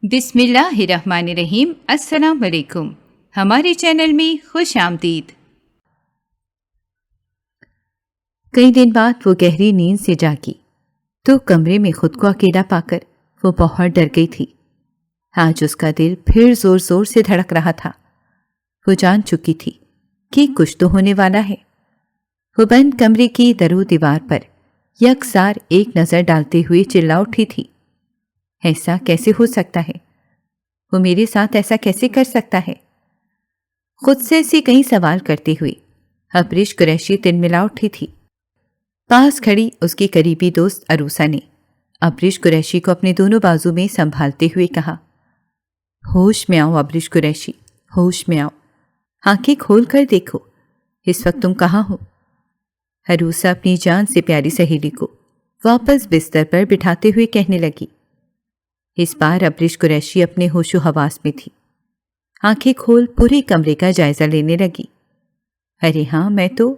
بسم اللہ الرحمن الرحیم۔ السلام علیکم، ہمارے چینل میں خوش آمدید۔ کئی دن بعد وہ گہری نیند سے جاگی تو کمرے میں خود کو اکیلا پا کر وہ بہت ڈر گئی تھی۔ آج اس کا دل پھر زور زور سے دھڑک رہا تھا۔ وہ جان چکی تھی کہ کچھ تو ہونے والا ہے۔ وہ بند کمرے کی در و دیوار پر یکسار ایک نظر ڈالتے ہوئے چلا اٹھی تھی۔ ایسا کیسے ہو سکتا ہے؟ وہ میرے ساتھ ایسا کیسے کر سکتا ہے؟ خود سے ایسی کئی سوال کرتے ہوئے ابریش قریشی تلملا اٹھی تھی۔ پاس کھڑی اس کی قریبی دوست عروسہ نے ابریش قریشی کو اپنے دونوں بازو میں سنبھالتے ہوئے کہا، ہوش میں آؤ ابریش قریشی، ہوش میں آؤ، آنکھیں کھول کر دیکھو، اس وقت تم کہاں ہو؟ عروسہ اپنی جان سے پیاری سہیلی کو واپس بستر پر بٹھاتے ہوئے کہنے لگی۔ اس بار ابریش قریشی اپنے ہوش و حواس میں تھی۔ آنکھیں کھول پورے کمرے کا جائزہ لینے لگی۔ ارے ہاں میں تو…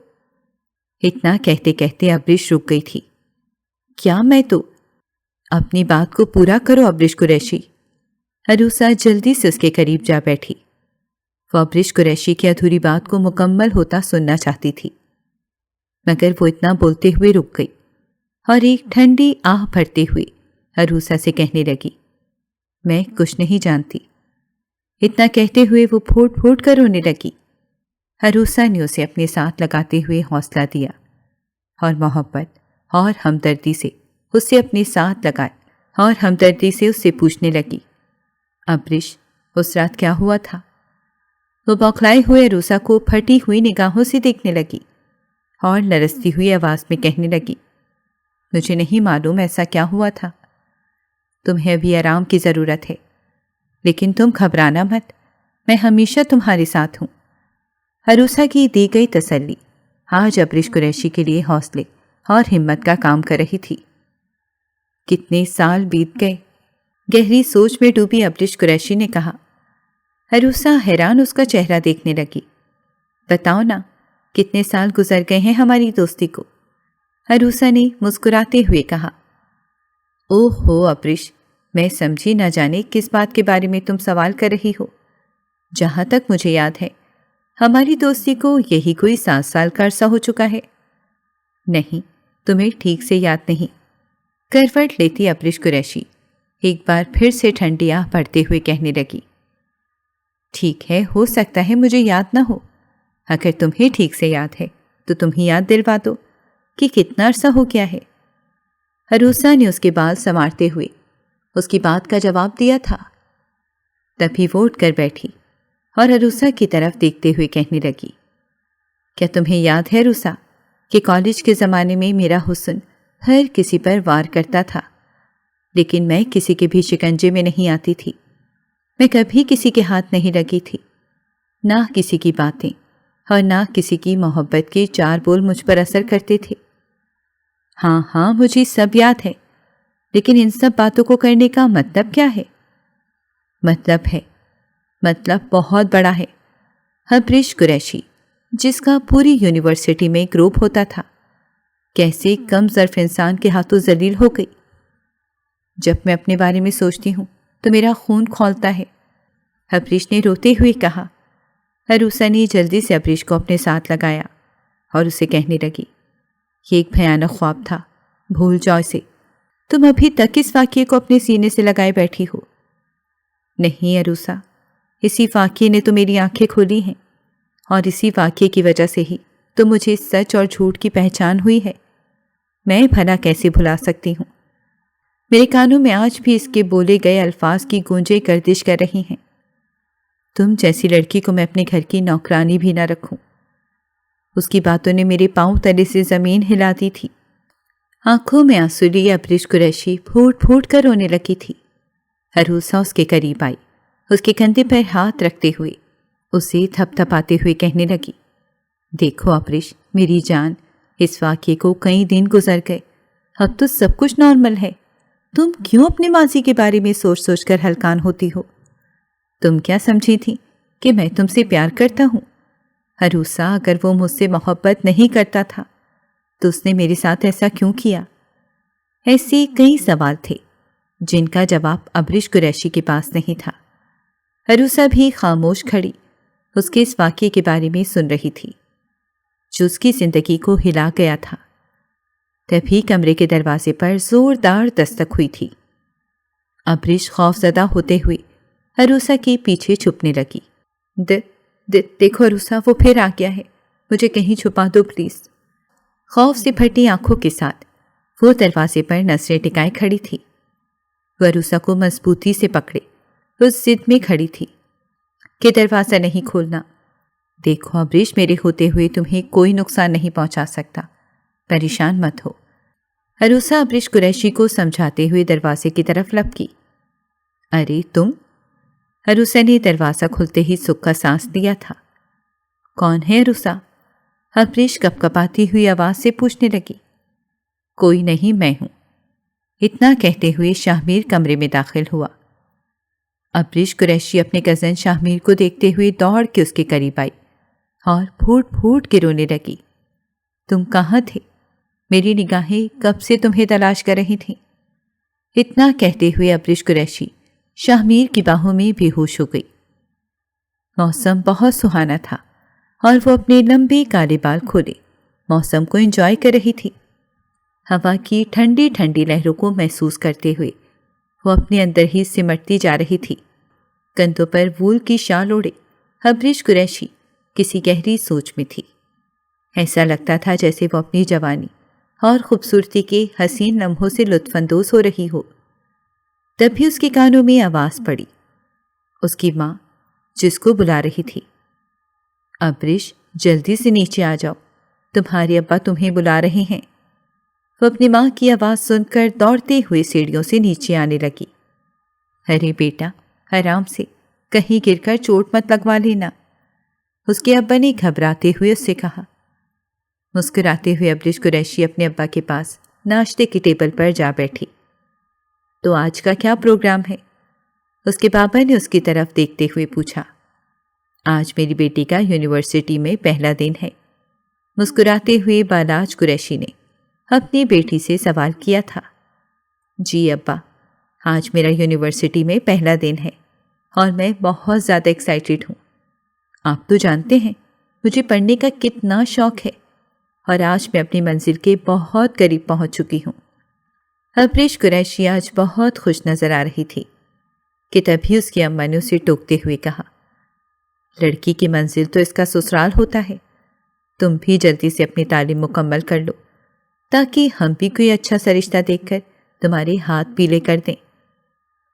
اتنا کہتے کہتے ابریش رک گئی تھی۔ کیا میں تو… اپنی بات کو پورا کرو ابریش قریشی۔ عروسہ جلدی سے اس کے قریب جا بیٹھی۔ وہ ابریش قریشی کی ادھوری بات کو مکمل ہوتا سننا چاہتی تھی، مگر وہ اتنا بولتے ہوئے رک گئی اور ایک ٹھنڈی آہ بھرتے ہوئے عروسہ سے کہنے لگی، میں کچھ نہیں جانتی۔ اتنا کہتے ہوئے وہ پھوٹ پھوٹ کر رونے لگی۔ عروسہ نے اسے اپنے ساتھ لگاتے ہوئے حوصلہ دیا اور محبت اور ہمدردی سے اسے اپنے ساتھ لگائے اور ہمدردی سے اس سے پوچھنے لگی، ابریش اس رات کیا ہوا تھا؟ وہ بوکھلائے ہوئے عروسہ کو پھٹی ہوئی نگاہوں سے دیکھنے لگی اور لرزتی ہوئی آواز میں کہنے لگی، مجھے نہیں معلوم ایسا کیا ہوا تھا۔ تمہیں ابھی آرام کی ضرورت ہے، لیکن تم گھبرانا مت، میں ہمیشہ تمہارے ساتھ ہوں۔ عروسہ کی دی گئی تسلی آج ابریش قریشی کے لیے حوصلے اور ہمت کا کام کر رہی تھی۔ کتنے سال بیت گئے، گہری سوچ میں ڈوبی ابریش قریشی نے کہا۔ عروسہ حیران اس کا چہرہ دیکھنے لگی۔ بتاؤ نا، کتنے سال گزر گئے ہیں ہماری دوستی کو؟ عروسہ نے مسکراتے ہوئے کہا۔ اوہ ہو ابریش، میں سمجھی نہ جانے کس بات کے بارے میں تم سوال کر رہی ہو۔ جہاں تک مجھے یاد ہے ہماری دوستی کو یہی کوئی 7 سال کا عرصہ ہو چکا ہے۔ نہیں، تمہیں ٹھیک سے یاد نہیں، کروٹ لیتی ابریش قریشی ایک بار پھر سے ٹھنڈی آہ بھرتے ہوئے کہنے لگی۔ ٹھیک ہے، ہو سکتا ہے مجھے یاد نہ ہو، اگر تمہیں ٹھیک سے یاد ہے تو تم ہی یاد دلوا دو کہ کتنا عرصہ ہو گیا ہے۔ عروسہ نے اس کے بال سنوارتے ہوئے اس کی بات کا جواب دیا تھا۔ تبھی وہ اٹھ کر بیٹھی اور عروسہ کی طرف دیکھتے ہوئے کہنے لگی، کیا تمہیں یاد ہے عروسہ کہ کالج کے زمانے میں میرا حسن ہر کسی پر وار کرتا تھا، لیکن میں کسی کے بھی شکنجے میں نہیں آتی تھی، میں کبھی کسی کے ہاتھ نہیں لگی تھی، نہ کسی کی باتیں اور نہ کسی کی محبت کے 4 بول مجھ پر اثر کرتے تھے۔ ہاں ہاں مجھے سب یاد ہے، لیکن ان سب باتوں کو کرنے کا مطلب کیا ہے؟ مطلب بہت بڑا ہے۔ ابریش قریشی، جس کا پوری یونیورسٹی میں گروپ ہوتا تھا، کیسے کم ظرف انسان کے ہاتھوں ذلیل ہو گئی۔ جب میں اپنے بارے میں سوچتی ہوں تو میرا خون کھولتا ہے، ابریش نے روتے ہوئے کہا۔ عروسہ نے جلدی سے ابریش کو اپنے ساتھ لگایا اور اسے کہنے لگی، یہ ایک بھیانک خواب تھا، بھول جاؤ اسے، تم ابھی تک اس واقعے کو اپنے سینے سے لگائے بیٹھی ہو۔ نہیں عروسہ، اسی واقعے نے تو میری آنکھیں کھولی ہیں، اور اسی واقعے کی وجہ سے ہی تو مجھے سچ اور جھوٹ کی پہچان ہوئی ہے۔ میں بھلا کیسے بھلا سکتی ہوں؟ میرے کانوں میں آج بھی اس کے بولے گئے الفاظ کی گونجیں گردش کر رہی ہیں۔ تم جیسی لڑکی کو میں اپنے گھر کی نوکرانی بھی نہ رکھوں۔ اس کی باتوں نے میرے پاؤں تلے سے زمین ہلا دی تھی۔ آنکھوں میں آنسو لیے ابریش قریشی پھوٹ پھوٹ کر رونے لگی تھی۔ عروسہ اس کے قریب آئی، اس کے کندھے پر ہاتھ رکھتے ہوئے اسے تھپ تھپاتے ہوئے کہنے لگی، دیکھو ابریش میری جان، اس واقعے کو کئی دن گزر گئے، اب تو سب کچھ نارمل ہے، تم کیوں اپنے ماضی کے بارے میں سوچ سوچ کر ہلکان ہوتی ہو؟ تم کیا سمجھی تھی کہ میں تم سے پیار کرتا ہوں؟ عروسہ اگر وہ مجھ سے محبت نہیں کرتا تھا تو اس نے میرے ساتھ ایسا کیوں کیا؟ ایسے کئی سوال تھے جن کا جواب ابرش قریشی کے پاس نہیں تھا۔ عروسہ بھی خاموش کھڑی اس کے اس واقعے کے بارے میں سن رہی تھی جو اس کی زندگی کو ہلا گیا تھا۔ تبھی کمرے کے دروازے پر زوردار دستک ہوئی تھی۔ ابرش خوف زدہ ہوتے ہوئے عروسہ کے پیچھے چھپنے لگی۔ دیکھو عروسہ، وہ پھر آ گیا ہے، مجھے کہیں چھپا دو پلیز۔ خوف سے پھٹی آنکھوں کے ساتھ وہ دروازے پر نظریں ٹکائے کھڑی تھی۔ وہ عروسہ کو مضبوطی سے پکڑے اس ضد میں کھڑی تھی کہ دروازہ نہیں کھولنا۔ دیکھو ابرش، میرے ہوتے ہوئے تمہیں کوئی نقصان نہیں پہنچا سکتا، پریشان مت ہو۔ عروسہ ابرش قریشی کو سمجھاتے ہوئے دروازے کی طرف لپکی۔ ارے تم؟ عروسہ نے دروازہ کھلتے ہی سکھ کا سانس لیا تھا۔ کون ہے عروسہ؟ ابرش کپ کپاتی ہوئی آواز سے پوچھنے لگی۔ کوئی نہیں، میں ہوں۔ اتنا کہتے ہوئے شاہ میر کمرے میں داخل ہوا۔ ابرش قریشی اپنے کزن شاہ میر کو دیکھتے ہوئے دوڑ کے اس کے قریب آئی اور پھوٹ پھوٹ کے رونے لگی۔ تم کہاں تھے؟ میری نگاہیں کب سے تمہیں تلاش کر رہی تھیں۔ اتنا کہتے ہوئے ابرش قریشی شاہ میر کی باہوں میں بے ہوش ہو گئی۔ موسم بہت سہانا تھا اور وہ اپنے لمبے کالے بال کھولے موسم کو انجوائے کر رہی تھی۔ ہوا کی ٹھنڈی ٹھنڈی لہروں کو محسوس کرتے ہوئے وہ اپنے اندر ہی سمٹتی جا رہی تھی۔ کندھوں پر وول کی شال اوڑھے ابرش قریشی کسی گہری سوچ میں تھی۔ ایسا لگتا تھا جیسے وہ اپنی جوانی اور خوبصورتی کے حسین لمحوں سے لطف اندوز ہو رہی ہو۔ تبھی اس کے کانوں میں آواز پڑی، اس کی ماں جس کو بلا رہی تھی۔ ابرش، جلدی سے نیچے آ جاؤ، تمہارے ابا تمہیں بلا رہے ہیں۔ وہ اپنی ماں کی آواز سن کر دوڑتے ہوئے سیڑھیوں سے نیچے آنے لگی۔ ارے بیٹا، آرام سے، کہیں گر کر چوٹ مت لگوا لینا، اس کے ابا نے گھبراتے ہوئے اس سے کہا۔ مسکراتے ہوئے ابرش قریشی اپنے ابا کے پاس ناشتے کی ٹیبل پر جا بیٹھی۔ تو آج کا کیا پروگرام ہے؟ اس کے بابا نے اس کی طرف دیکھتے ہوئے پوچھا۔ آج میری بیٹی کا یونیورسٹی میں پہلا دن ہے، مسکراتے ہوئے بالاج قریشی نے اپنی بیٹی سے سوال کیا تھا۔ جی ابا، آج میرا یونیورسٹی میں پہلا دن ہے اور میں بہت زیادہ ایکسائٹیڈ ہوں۔ آپ تو جانتے ہیں مجھے پڑھنے کا کتنا شوق ہے اور آج میں اپنی منزل کے بہت قریب پہنچ چکی ہوں۔ ابرش قریشی آج بہت خوش نظر آ رہی تھی کہ تبھی اس کی اماں نے اسے ٹوکتے ہوئے کہا، لڑکی کی منزل تو اس کا سسرال ہوتا ہے، تم بھی جلدی سے اپنی تعلیم مکمل کر لو تاکہ ہم بھی کوئی اچھا سا رشتہ دیکھ کر تمہارے ہاتھ پیلے کر دیں۔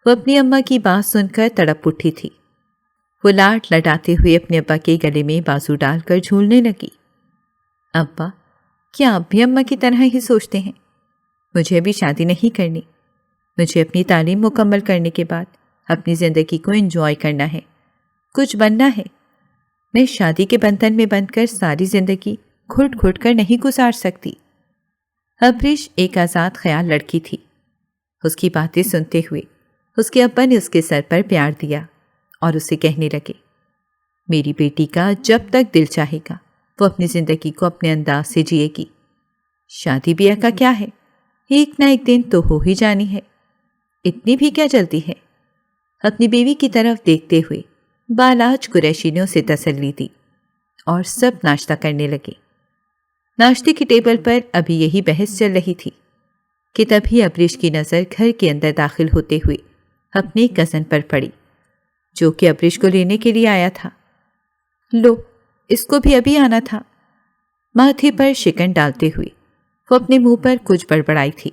وہ اپنی اماں کی بات سن کر تڑپ اٹھی تھی۔ وہ لاٹ لٹاتے ہوئے اپنے ابا کے گلے میں بازو ڈال کر جھولنے لگی۔ ابا، کیا آپ بھی اماں کی طرح ہی سوچتے ہیں؟ مجھے ابھی شادی نہیں کرنی، مجھے اپنی تعلیم مکمل کرنے کے بعد اپنی زندگی کو انجوائے کرنا ہے، کچھ بننا ہے۔ میں شادی کے بندھن میں بندھ کر ساری زندگی گھٹ گھٹ کر نہیں گزار سکتی۔ ابرش ایک آزاد خیال لڑکی تھی۔ اس کی باتیں سنتے ہوئے اس کے ابا نے اس کے سر پر پیار دیا اور اسے کہنے لگے، میری بیٹی کا جب تک دل چاہے گا وہ اپنی زندگی کو اپنے انداز سے جیے گی۔ شادی بیاہ کا کیا ہے، ایک نہ ایک دن تو ہو ہی جانی ہے، اتنی بھی کیا جلدی ہے۔ اپنی بیوی کی طرف دیکھتے ہوئے بالاج قریشی نے اسے تسلی دی اور سب ناشتہ کرنے لگے۔ ناشتے کی ٹیبل پر ابھی یہی بحث چل رہی تھی کہ تبھی ابرش کی نظر گھر کے اندر داخل ہوتے ہوئے اپنے کزن پر پڑی جو کہ ابرش کو لینے کے لیے آیا تھا۔ لو، اس کو بھی ابھی آنا تھا۔ ماتھے پر شکن ڈالتے ہوئے وہ اپنے منہ پر کچھ بڑبڑائی تھی۔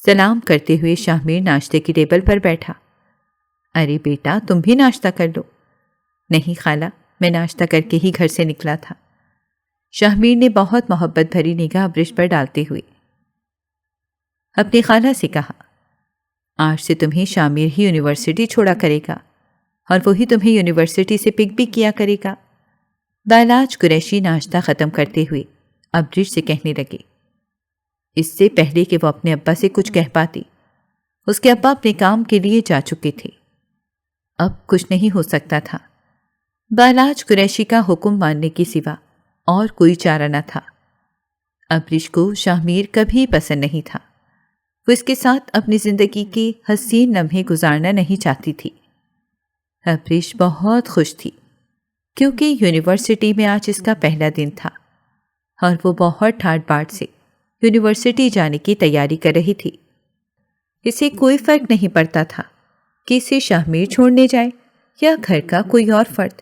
سلام کرتے ہوئے شاہ میر ناشتے کی ٹیبل پر بیٹھا۔ ارے بیٹا، تم بھی ناشتہ کر لو۔ نہیں خالہ، میں ناشتہ کر کے ہی گھر سے نکلا تھا۔ شاہ میر نے بہت محبت بھری نگاہ ابرش پر ڈالتے ہوئے اپنی خالہ سے کہا، آج سے تمہیں شاہ میر ہی یونیورسٹی چھوڑا کرے گا اور وہی تمہیں یونیورسٹی سے پک بھی کیا کرے گا۔ بالاج قریشی ناشتہ ختم کرتے ہوئے ابرش سے کہنے لگے۔ اس سے پہلے کہ وہ اپنے ابا سے کچھ کہہ پاتی، اس کے ابا اپنے کام کے لیے جا چکے تھے۔ اب کچھ نہیں ہو سکتا تھا۔ بالاج قریشی کا حکم ماننے کے سوا اور کوئی چارہ نہ تھا۔ ابرش کو شاہ میر کبھی پسند نہیں تھا۔ وہ اس کے ساتھ اپنی زندگی کے حسین لمحے گزارنا نہیں چاہتی تھی۔ ابریش بہت خوش تھی کیونکہ یونیورسٹی میں آج اس کا پہلا دن تھا اور وہ بہت ٹھاٹ باٹ سے یونیورسٹی جانے کی تیاری کر رہی تھی۔ اسے کوئی فرق نہیں پڑتا تھا کہ اسے شاہمیر چھوڑنے جائے یا گھر کا کوئی اور فرد،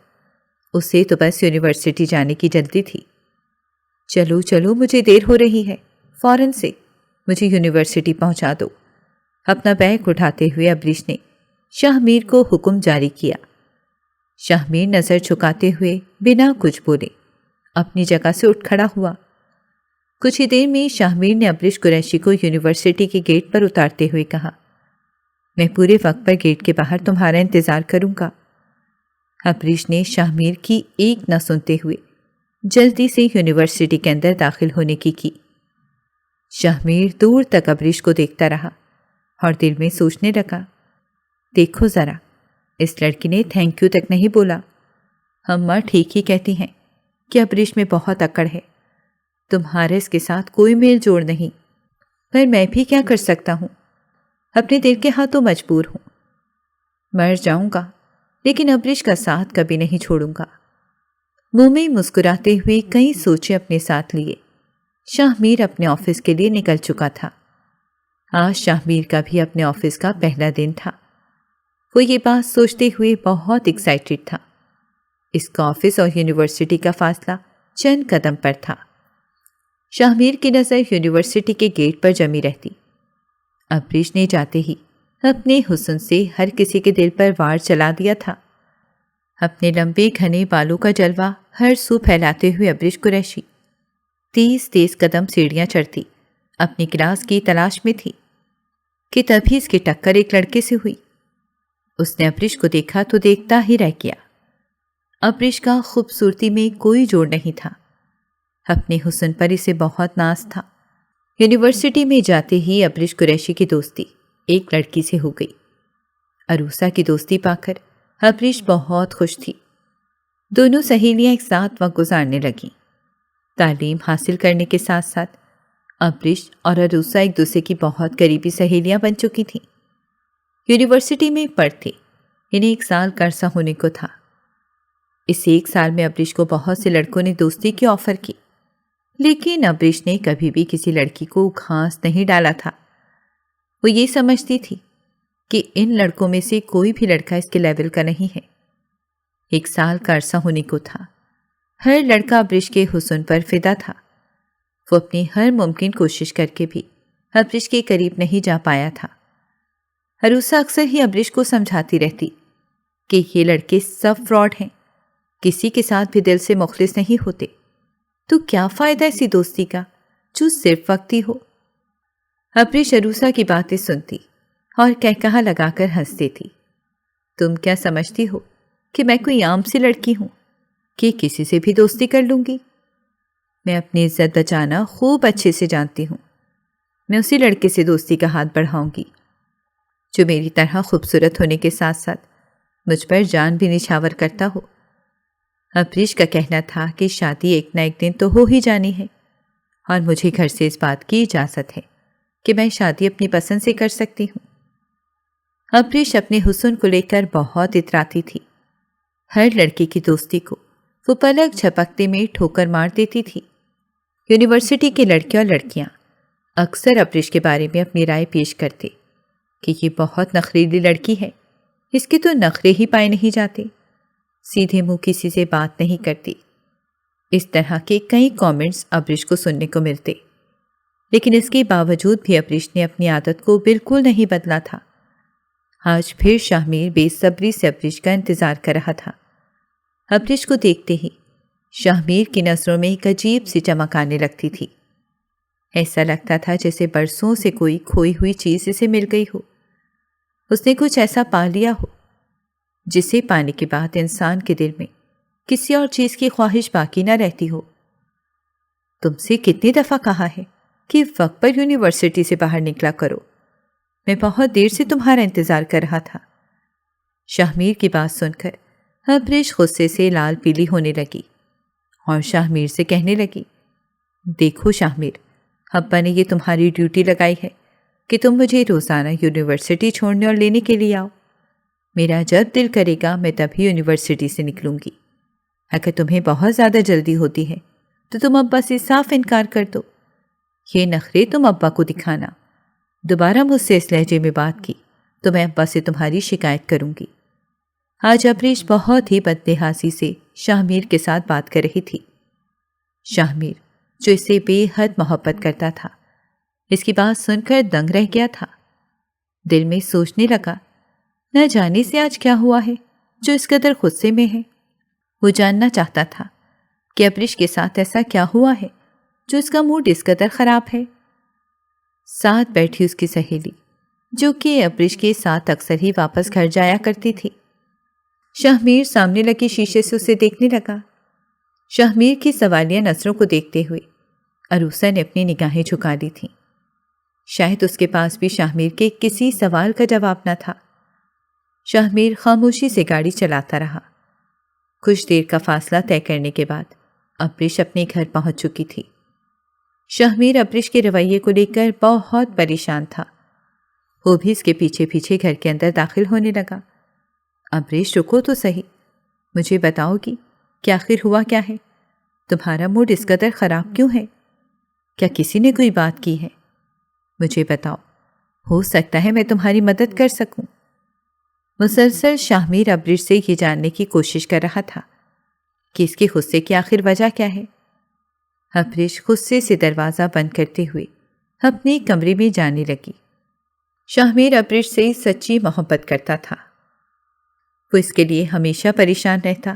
اسے تو بس یونیورسٹی جانے کی جلدی تھی۔ چلو چلو، مجھے دیر ہو رہی ہے، فوراً سے مجھے یونیورسٹی پہنچا دو۔ اپنا بیگ اٹھاتے ہوئے ابریش نے شاہمیر کو حکم جاری کیا۔ شاہمیر نظر جھکاتے ہوئے بنا کچھ بولے اپنی جگہ سے اٹھ کھڑا ہوا۔ کچھ ہی دیر میں شاہمیر نے ابریش قریشی کو یونیورسٹی کے گیٹ پر اتارتے ہوئے کہا، میں پورے وقت پر گیٹ کے باہر تمہارا انتظار کروں گا۔ ابریش نے شاہمیر کی ایک نہ سنتے ہوئے جلدی سے یونیورسٹی کے اندر داخل ہونے کی۔ شاہمیر دور تک ابریش کو دیکھتا رہا اور دل میں سوچنے لگا، دیکھو ذرا، اس لڑکی نے تھینک یو تک نہیں بولا۔ ہم ماں ٹھیک ہی کہتی ہیں کہ ابریش میں بہت اکڑ ہے، تمہارے اس کے ساتھ کوئی میل جوڑ نہیں، پر میں بھی کیا کر سکتا ہوں، اپنے دل کے ہاتھوں مجبور ہوں۔ مر جاؤں گا لیکن ابریش کا ساتھ کبھی نہیں چھوڑوں گا۔ منہ میں مسکراتے ہوئے کئی سوچے اپنے ساتھ لیے شاہمیر اپنے آفس کے لیے نکل چکا تھا۔ آج شاہمیر کا بھی اپنے آفس کا پہلا دن تھا۔ وہ یہ بات سوچتے ہوئے بہت ایکسائٹڈ تھا۔ اس کا آفس اور یونیورسٹی کا فاصلہ چند قدم پر تھا۔ شاہمیر کی نظر یونیورسٹی کے گیٹ پر جمی رہتی۔ ابریش نے جاتے ہی اپنے حسن سے ہر کسی کے دل پر وار چلا دیا تھا۔ اپنے لمبے گھنے بالوں کا جلوہ ہر سو پھیلاتے ہوئے ابریش قریشی تیز تیز قدم سیڑھیاں چڑھتی اپنی کلاس کی تلاش میں تھی کہ تبھی اس کی ٹکر ایک لڑکے سے ہوئی۔ اس نے ابریش کو دیکھا تو دیکھتا ہی رہ گیا۔ ابریش کا خوبصورتی میں کوئی جوڑ نہیں تھا، اپنے حسن پر اسے بہت ناز تھا۔ یونیورسٹی میں جاتے ہی ابریش قریشی کی دوستی ایک لڑکی سے ہو گئی۔ عروسہ کی دوستی پا کر ابریش بہت خوش تھی۔ دونوں سہیلیاں ایک ساتھ وقت گزارنے لگیں۔ تعلیم حاصل کرنے کے ساتھ ساتھ ابریش اور عروسہ ایک دوسرے کی بہت قریبی سہیلیاں بن چکی تھیں۔ یونیورسٹی میں پڑھتے انہیں 1 سال کا عرصہ ہونے کو تھا۔ اس 1 سال میں ابریش کو بہت سے لڑکوں نے دوستی کی آفر کی، لیکن ابریش نے کبھی بھی کسی لڑکی کو گھانس نہیں ڈالا تھا۔ وہ یہ سمجھتی تھی کہ ان لڑکوں میں سے کوئی بھی لڑکا اس کے لیول کا نہیں ہے۔ 1 سال کا عرصہ ہونے کو تھا۔ ہر لڑکا ابریش کے حسن پر فدا تھا۔ وہ اپنی ہر ممکن کوشش کر کے بھی ابریش کے قریب نہیں جا پایا تھا۔ عروسہ اکثر ہی ابریش کو سمجھاتی رہتی کہ یہ لڑکے سب فراڈ ہیں، کسی کے ساتھ بھی دل سے مخلص نہیں ہوتے، تو کیا فائدہ ایسی دوستی کا جو صرف وقتی ہو۔ ابریش عروسہ کی باتیں سنتی اور کہکہا لگا کر ہنستی تھی۔ تم کیا سمجھتی ہو کہ میں کوئی عام سی لڑکی ہوں کہ کسی سے بھی دوستی کر لوں گی؟ میں اپنی عزت بچانا خوب اچھے سے جانتی ہوں۔ میں اسی لڑکے سے دوستی کا ہاتھ بڑھاؤں گی جو میری طرح خوبصورت ہونے کے ساتھ ساتھ مجھ پر جان بھی نچھاور کرتا ہو۔ ابریش کا کہنا تھا کہ شادی ایک نہ ایک دن تو ہو ہی جانی ہے، اور مجھے گھر سے اس بات کی اجازت ہے کہ میں شادی اپنی پسند سے کر سکتی ہوں۔ ابریش اپنے حسن کو لے کر بہت اتراتی تھی۔ ہر لڑکی کی دوستی کو وہ پلک جھپکتے میں ٹھوکر مار دیتی تھی۔ یونیورسٹی کے لڑکے اور لڑکیاں اکثر ابریش کے بارے میں اپنی رائے پیش کرتے کہ یہ بہت نخریلی لڑکی ہے، اس کے تو نخرے ہی پائے نہیں جاتے، سیدھے منہ کسی سے بات نہیں کرتی۔ اس طرح کے کئی کامنٹس ابریش کو سننے کو ملتے، لیکن اس کے باوجود بھی ابریش نے اپنی عادت کو بالکل نہیں بدلا تھا۔ آج پھر شاہمیر بے صبری سے ابریش کا انتظار کر رہا تھا۔ ابریش کو دیکھتے ہی شاہمیر کی نظروں میں ایک عجیب سی چمک آنے لگتی تھی۔ ایسا لگتا تھا جیسے برسوں سے کوئی کھوئی ہوئی چیز اسے مل گئی ہو۔ اس نے کچھ ایسا پا لیا ہو جسے پانے کے بعد انسان کے دل میں کسی اور چیز کی خواہش باقی نہ رہتی ہو۔ تم سے کتنی دفعہ کہا ہے کہ وقت پر یونیورسٹی سے باہر نکلا کرو، میں بہت دیر سے تمہارا انتظار کر رہا تھا۔ شاہمیر کی بات سن کر ابریش غصے سے لال پیلی ہونے لگی اور شاہمیر سے کہنے لگی، دیکھو شاہمیر، ابا نے یہ تمہاری ڈیوٹی لگائی ہے کہ تم مجھے روزانہ یونیورسٹی چھوڑنے اور لینے کے لیے آؤ۔ میرا جب دل کرے گا میں تبھی یونیورسٹی سے نکلوں گی۔ اگر تمہیں بہت زیادہ جلدی ہوتی ہے تو تم ابا سے صاف انکار کر دو۔ یہ نخرے تم ابا کو دکھانا۔ دوبارہ مجھ سے اس لہجے میں بات کی تو میں ابا سے تمہاری شکایت کروں گی۔ آج ابریش بہت ہی بدلحاظی سے شاہ میر کے ساتھ بات کر رہی تھی۔ شاہ میر جو اس سے بے حد محبت کرتا تھا، اس کی بات سن کر دنگ رہ گیا تھا۔ دل میں سوچنے لگا، نہ جانے سے آج کیا ہوا ہے جو اس قدر غصے میں ہے۔ وہ جاننا چاہتا تھا کہ ابریش کے ساتھ ایسا کیا ہوا ہے جو اس کا موڈ اس قدر خراب ہے۔ ساتھ بیٹھی اس کی سہیلی جو کہ ابریش کے ساتھ اکثر ہی واپس گھر جایا کرتی تھی، شاہ میر سامنے لگے شیشے سے اسے دیکھنے لگا۔ شاہ میر کی سوالیہ نظروں کو دیکھتے ہوئے عروسہ نے اپنی نگاہیں جھکا لی تھیں۔ شاید اس کے پاس بھی شاہ میر کے کسی سوال کا جواب نہ تھا۔ شاہ میر خاموشی سے گاڑی چلاتا رہا۔ کچھ دیر کا فاصلہ طے کرنے کے بعد ابریش اپنے گھر پہنچ چکی تھی۔ شاہ میر ابریش کے رویے کو لے کر بہت پریشان تھا۔ وہ بھی اس کے پیچھے پیچھے گھر کے اندر داخل ہونے لگا۔ ابریش رکو تو صحیح، مجھے بتاؤ گی کہ آخر ہوا کیا ہے؟ تمہارا موڈ اس قدر خراب کیوں ہے؟ کیا کسی نے کوئی بات کی ہے؟ مجھے بتاؤ، ہو سکتا ہے میں تمہاری مدد کر سکوں۔ مسلسل شاہ میر ابریش سے یہ جاننے کی کوشش کر رہا تھا کہ اس کے غصے کی آخر وجہ کیا ہے۔ ابریش غصے سے دروازہ بند کرتے ہوئے اپنے کمرے میں جانے لگی۔ شاہ میر ابریش سے سچی محبت کرتا تھا۔ وہ اس کے لیے ہمیشہ پریشان رہتا۔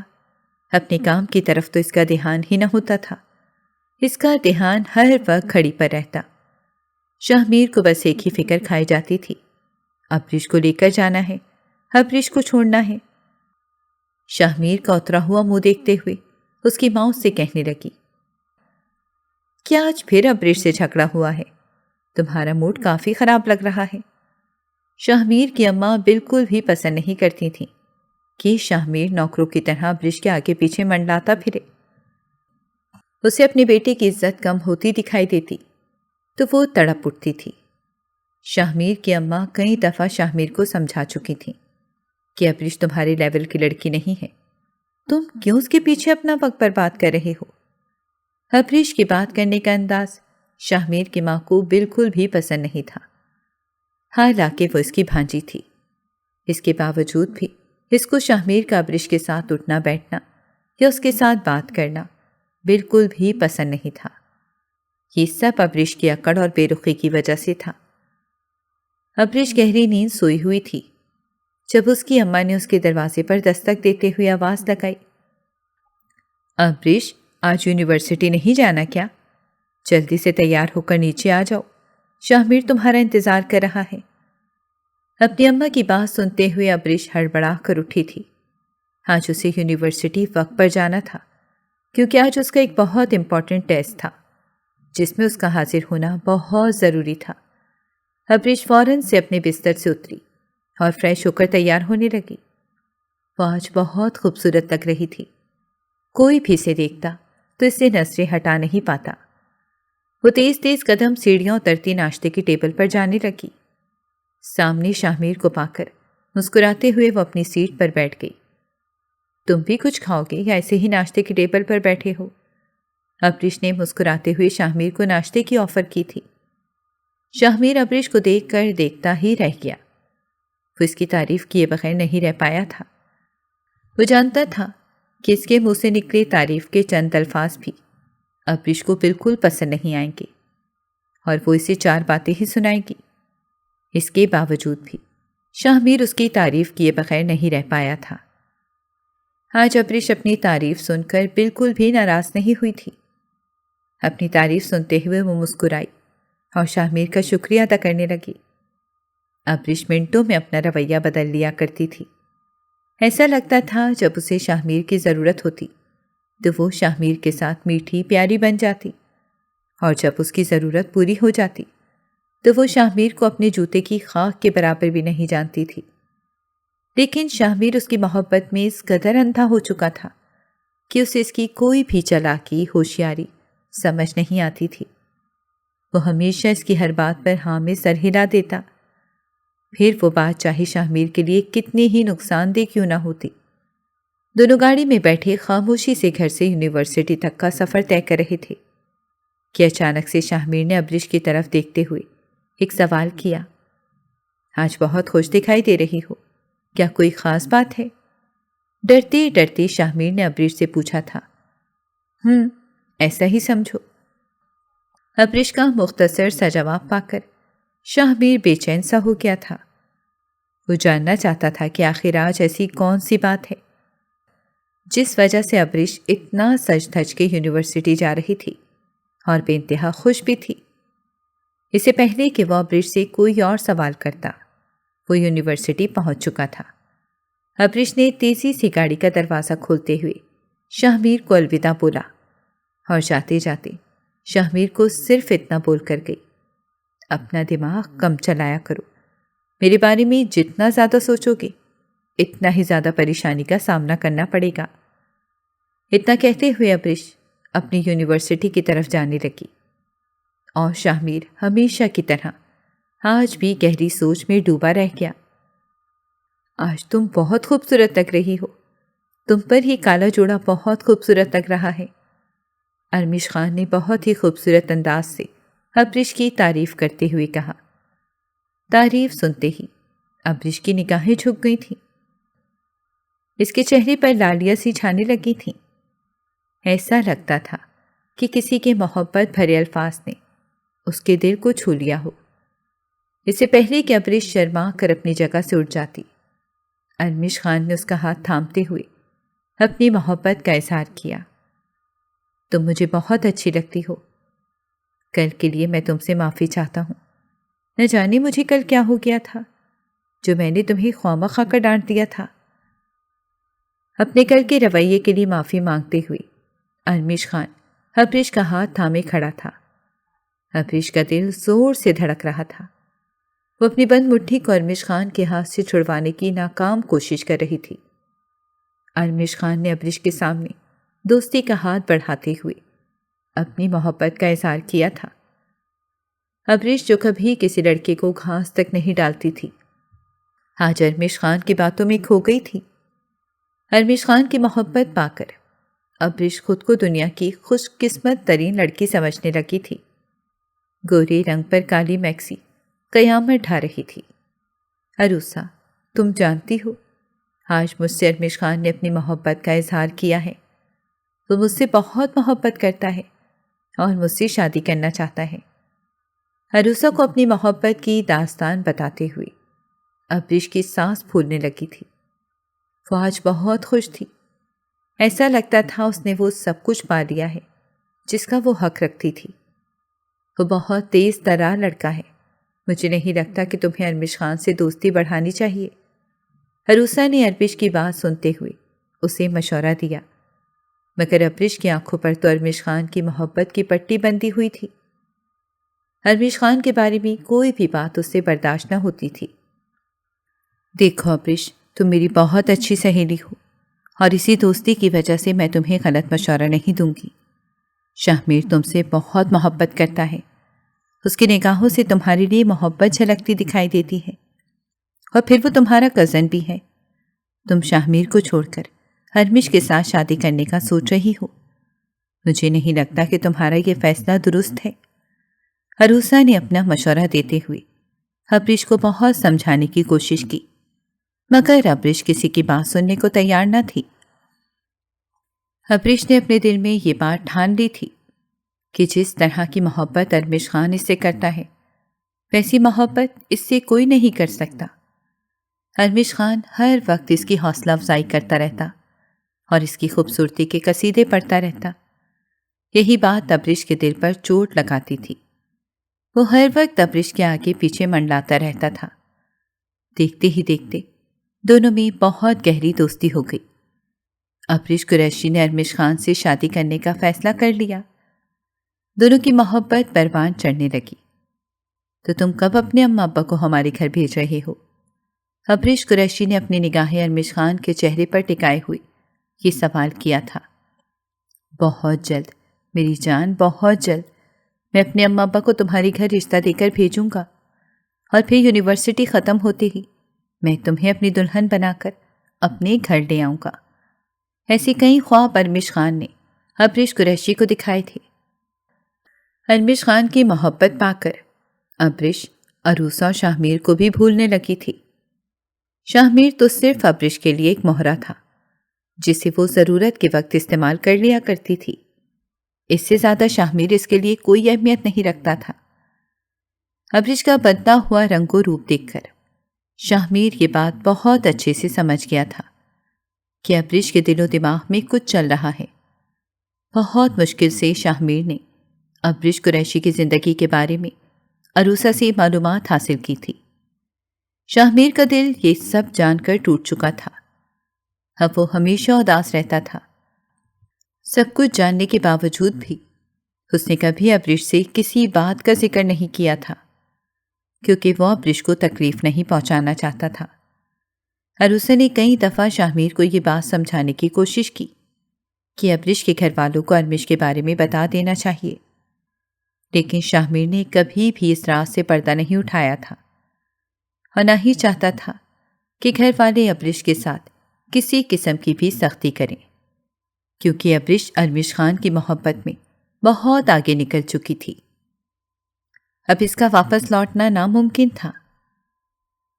اپنے کام کی طرف تو اس کا دھیان ہی نہ ہوتا تھا۔ اس کا دھیان ہر وقت گھڑی پر رہتا۔ شاہ میر کو بس ایک ہی فکر کھائی جاتی تھی، ابریش کو لے کر جانا ہے، ابریش کو چھوڑنا ہے۔ شاہ میر کا اترا ہوا منہ دیکھتے ہوئے اس کی ماں اس سے کہنے لگی، کیا آج پھر ابریش سے جھگڑا ہوا ہے؟ تمہارا موڈ کافی خراب لگ رہا ہے۔ شاہ میر کی اماں بالکل بھی پسند نہیں کرتی تھیں کہ شاہ میر نوکروں کی طرح ابریش کے آگے پیچھے منڈلاتا پھرے۔ اسے اپنے بیٹے کی عزت کم ہوتی دکھائی دیتی تو وہ تڑپ اٹھتی تھی۔ شاہ میر کی اماں کئی دفعہ شاہ میر کو سمجھا چکی تھیں کہ ابریش تمہارے لیول کی لڑکی نہیں ہے، تم کیوں اس کے پیچھے اپنا وقت برباد کر رہے ہو؟ ابریش کی بات کرنے کا انداز شاہ میر کی ماں کو بالکل بھی پسند نہیں تھا۔ حالانکہ وہ اس کی بھانجی تھی، اس کے باوجود بھی اس کو شاہ میر کا ابریش کے ساتھ اٹھنا بیٹھنا یا اس کے ساتھ بات کرنا بالکل بھی پسند نہیں تھا۔ یہ سب ابریش کی اکڑ اور بے رخی کی وجہ سے تھا۔ ابریش گہری نیند سوئی ہوئی تھی جب اس کی اماں نے اس کے دروازے پر دستک دیتے ہوئے آواز لگائی، ابریش آج یونیورسٹی نہیں جانا کیا؟ جلدی سے تیار ہو کر نیچے آ جاؤ، شاہ میر تمہارا انتظار کر رہا ہے۔ اپنی اماں کی بات سنتے ہوئے ابریش ہڑبڑا کر اٹھی تھی۔ آج اسے یونیورسٹی وقت پر جانا تھا کیونکہ آج اس کا ایک بہت امپورٹنٹ ٹیسٹ تھا جس میں اس کا حاضر ہونا بہت ضروری تھا۔ ابریش فوراً سے اپنے بستر سے اتری اور فریش ہو کر تیار ہونے لگی۔ وہ آج بہت خوبصورت لگ رہی تھی۔ کوئی بھی اسے دیکھتا تو اس سے نظریں ہٹا نہیں پاتا۔ وہ تیز تیز قدم سیڑھیاں اترتی ناشتے کی ٹیبل پر جانے لگی۔ سامنے شاہ میر کو پا کر مسکراتے ہوئے وہ اپنی سیٹ پر بیٹھ گئی۔ تم بھی کچھ کھاؤ گے یا ایسے ہی ناشتے کی ٹیبل پر بیٹھے ہو؟ ابریش نے مسکراتے ہوئے شاہ میر کو ناشتے کی آفر کی تھی۔ شاہ میر ابریش کو دیکھ کر دیکھتا ہی رہ گیا۔ وہ اس کی تعریف کیے بغیر نہیں رہ پایا تھا۔ وہ جانتا تھا کہ اس کے منہ سے نکلے تعریف کے چند الفاظ بھی ابریش کو بالکل پسند نہیں آئیں گے اور وہ اسے 4 باتیں ہی سنائے گی۔ اس کے باوجود بھی شاہ میر اس کی تعریف کیے بغیر نہیں رہ پایا تھا۔ آج ابریش اپنی تعریف سن کر بالکل بھی ناراض نہیں ہوئی تھی۔ اپنی تعریف سنتے ہوئے وہ مسکرائی اور شاہ میر کا شکریہ ادا کرنے لگی۔ ابریش منٹوں میں اپنا رویہ بدل لیا کرتی تھی۔ ایسا لگتا تھا جب اسے شاہ میر کی ضرورت ہوتی تو وہ شاہ میر کے ساتھ میٹھی پیاری بن جاتی، اور جب اس کی ضرورت پوری ہو جاتی تو وہ شاہ میر کو اپنے جوتے کی خاک کے برابر بھی نہیں جانتی تھی۔ لیکن شاہ میر اس کی محبت میں اس قدر اندھا ہو چکا تھا کہ اسے اس کی کوئی بھی چالاکی ہوشیاری سمجھ نہیں آتی تھی۔ وہ ہمیشہ اس کی ہر بات پر ہاں میں سر ہلا دیتا، پھر وہ بات چاہے شاہ میر کے لیے کتنی ہی نقصان دہ کیوں نہ ہوتی۔ دونوں گاڑی میں بیٹھے خاموشی سے گھر سے یونیورسٹی تک کا سفر طے کر رہے تھے کہ اچانک سے شاہ میر نے ابریش کی طرف دیکھتے ہوئے ایک سوال کیا۔ آج بہت خوش دکھائی دے رہی ہو، کیا کوئی خاص بات ہے؟ ڈرتے ڈرتے شاہ میر نے ابریش سے پوچھا تھا۔ ایسا ہی سمجھو۔ ابریش کا مختصر سا جواب پا کر شاہ میر بے چین سا ہو گیا تھا۔ وہ جاننا چاہتا تھا کہ آخر آج ایسی کون سی بات ہے جس وجہ سے ابریش اتنا سج دھج کے یونیورسٹی جا رہی تھی اور بے انتہا خوش بھی تھی۔ اس سے پہلے کہ وہ ابریش سے کوئی اور سوال کرتا، وہ یونیورسٹی پہنچ چکا تھا۔ ابریش نے تیزی سے گاڑی کا دروازہ کھولتے ہوئے شاہ میر کو الوداع بولا اور جاتے جاتے شاہ میر کو صرف اتنا بول کر گئی، اپنا دماغ کم چلایا کرو، میرے بارے میں جتنا زیادہ سوچو گے اتنا ہی زیادہ پریشانی کا سامنا کرنا پڑے گا۔ اتنا کہتے ہوئے ابریش اپنی یونیورسٹی کی طرف جانے لگی اور شاہ میر ہمیشہ کی طرح آج بھی گہری سوچ میں ڈوبا رہ گیا۔ آج تم بہت خوبصورت لگ رہی ہو، تم پر ہی کالا جوڑا بہت خوبصورت لگ رہا ہے۔ ارمش خان نے بہت ہی خوبصورت انداز سے ابریش کی تعریف کرتے ہوئے کہا۔ تعریف سنتے ہی ابریش کی نگاہیں جھک گئی تھیں۔ اس کے چہرے پر لالیاں سی چھانے لگی تھیں۔ ایسا لگتا تھا کہ کسی کے محبت بھرے الفاظ نے اس کے دل کو چھو لیا ہو۔ اس سے پہلے کہ ابریش شرما کر اپنی جگہ سے اٹھ جاتی، ارمش خان نے اس کا ہاتھ تھامتے ہوئے اپنی محبت کا اظہار کیا۔ تم مجھے بہت اچھی لگتی ہو، کل کے لیے میں تم سے معافی چاہتا ہوں۔ نہ جانے مجھے کل کیا ہو گیا تھا جو میں نے تمہیں خواہ کر ڈانٹ دیا تھا۔ اپنے کل کے رویے کے لیے معافی مانگتے ہوئے ارمش خان ابریش کا ہاتھ تھامے کھڑا تھا۔ ابریش کا دل زور سے دھڑک رہا تھا۔ وہ اپنی بند مٹھی کو ارمش خان کے ہاتھ سے چھڑوانے کی ناکام کوشش کر رہی تھی۔ ارمش خان نے ابریش کے سامنے دوستی کا ہاتھ بڑھاتے ہوئے اپنی محبت کا اظہار کیا تھا۔ ابریش جو کبھی کسی لڑکے کو گھاس تک نہیں ڈالتی تھی، آج ارمش خان کی باتوں میں کھو گئی تھی۔ ارمش خان کی محبت پا کر ابریش خود کو دنیا کی خوش قسمت ترین لڑکی سمجھنے لگی تھی۔ گورے رنگ پر کالی میکسی قیامت ڈھا رہی تھی۔ عروسہ، تم جانتی ہو آج مجھ سے ارمش خان نے اپنی محبت کا اظہار کیا ہے۔ وہ مجھ سے بہت محبت کرتا ہے اور مجھ سے شادی کرنا چاہتا ہے۔ عروسہ کو اپنی محبت کی داستان بتاتے ہوئے ابریش کی سانس پھولنے لگی تھی۔ وہ آج بہت خوش تھی۔ ایسا لگتا تھا اس نے وہ سب کچھ پا لیا ہے جس کا وہ حق رکھتی تھی۔ وہ بہت تیز ترار لڑکا ہے۔ مجھے نہیں لگتا کہ تمہیں ارمش خان سے دوستی بڑھانی چاہیے۔ عروسہ نے ارمش کی بات سنتے ہوئے اسے مشورہ دیا، مگر ابریش کی آنکھوں پر تو ارمش خان کی محبت کی پٹی بندھی ہوئی تھی۔ ارمش خان کے بارے میں کوئی بھی بات اس سے برداشت نہ ہوتی تھی۔ دیکھو ابریش، تم میری بہت اچھی سہیلی ہو اور اسی دوستی کی وجہ سے میں تمہیں غلط مشورہ نہیں دوں گی۔ شاہ میر تم سے بہت محبت کرتا ہے، اس کی نگاہوں سے تمہارے لیے محبت جھلکتی دکھائی دیتی ہے، اور پھر وہ تمہارا کزن بھی ہے۔ تم شاہ میر کو چھوڑ کر ارمش کے ساتھ شادی کرنے کا سوچ رہی ہو۔ مجھے نہیں لگتا کہ تمہارا یہ فیصلہ درست ہے۔ عروسہ نے اپنا مشورہ دیتے ہوئے ابریش کو بہت سمجھانے کی کوشش کی، مگر ابریش کسی کی بات سننے کو تیار نہ تھی۔ ابریش نے اپنے دل میں یہ بات ٹھان لی تھی کہ جس طرح کی محبت ارمش خان اس سے کرتا ہے، ویسی محبت اس سے کوئی نہیں کر سکتا۔ ارمش خان ہر وقت اس کی حوصلہ افزائی کرتا رہتا اور اس کی خوبصورتی کے قصیدے پڑھتا رہتا۔ یہی بات ابریش کے دل پر چوٹ لگاتی تھی۔ وہ ہر وقت ابریش کے آگے پیچھے منڈلاتا رہتا تھا۔ دیکھتے ہی دیکھتے دونوں میں بہت گہری دوستی ہو گئی۔ ابریش قریشی نے ارمش خان سے شادی کرنے کا فیصلہ کر لیا۔ دونوں کی محبت پروان چڑھنے لگی۔ تو تم کب اپنے اماں ابا کو ہمارے گھر بھیج رہے ہو؟ ابریش قریشی نے اپنی نگاہیں ارمش خان کے چہرے پر ٹکائے ہوئے یہ سوال کیا تھا۔ بہت جلد میری جان، بہت جلد۔ میں اپنے اماں ابا کو تمہارے گھر رشتہ دے کر بھیجوں گا، اور پھر یونیورسٹی ختم ہوتے ہی میں تمہیں اپنی دلہن بنا کر اپنے گھر لے آؤں گا۔ ایسے کئی خواب ارمش خان نے ابریش قریشی کو دکھائے تھے۔ ارمش خان کی محبت پا کر ابریش عروسہ اور شاہ میر کو بھی بھولنے لگی تھی۔ شاہ میر تو صرف ابریش کے لیے ایک مہرہ تھا جسے وہ ضرورت کے وقت استعمال کر لیا کرتی تھی۔ اس سے زیادہ شاہ میر اس کے لیے کوئی اہمیت نہیں رکھتا تھا۔ ابریش کا بدلا ہوا رنگ و روپ دیکھ کر شاہ میر یہ بات بہت اچھے سے سمجھ گیا تھا کہ ابریش کے دل و دماغ میں کچھ چل رہا ہے۔ بہت مشکل سے شاہ میر نے ابریش قریشی کی زندگی کے بارے میں عروسہ سے معلومات حاصل کی تھی۔ شاہ میر کا دل یہ سب جان کر ٹوٹ چکا تھا۔ اب وہ ہمیشہ اداس رہتا تھا۔ سب کچھ جاننے کے باوجود بھی اس نے کبھی ابریش سے کسی بات کا ذکر نہیں کیا تھا، کیونکہ وہ ابریش کو تکلیف نہیں پہنچانا چاہتا تھا۔ عروسہ نے کئی دفعہ شاہ میر کو یہ بات سمجھانے کی کوشش کی کہ ابریش کے گھر والوں کو ارمش کے بارے میں بتا دینا چاہیے، لیکن شاہ میر نے کبھی بھی اس راز سے پردہ نہیں اٹھایا تھا، اور نہ ہی چاہتا تھا کہ گھر والے ابریش کے ساتھ کسی قسم کی بھی سختی کریں، کیونکہ ابریش ارمش خان کی محبت میں بہت آگے نکل چکی تھی۔ اب اس کا واپس لوٹنا ناممکن تھا۔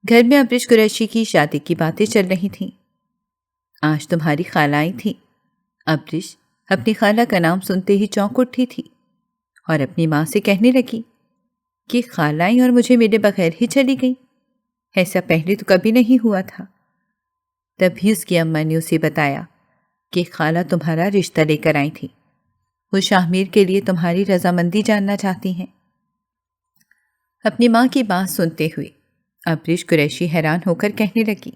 گھر میں ابریش قریشی کی شادی کی باتیں چل رہی تھیں۔ آج تمہاری خالہ آئی تھی۔ ابریش اپنی خالہ کا نام سنتے ہی چونک اٹھی تھی اور اپنی ماں سے کہنے لگی کہ خالہ آئی اور مجھے میرے بغیر ہی چلی گئی، ایسا پہلے تو کبھی نہیں ہوا تھا۔ تبھی اس کی اماں نے اسے بتایا کہ خالہ تمہارا رشتہ لے کر آئی تھی، وہ شاہ میر کے لیے تمہاری رضامندی جاننا چاہتی ہیں۔ اپنی ماں کی بات سنتے ہوئے ابریش قریشی حیران ہو کر کہنے لگی،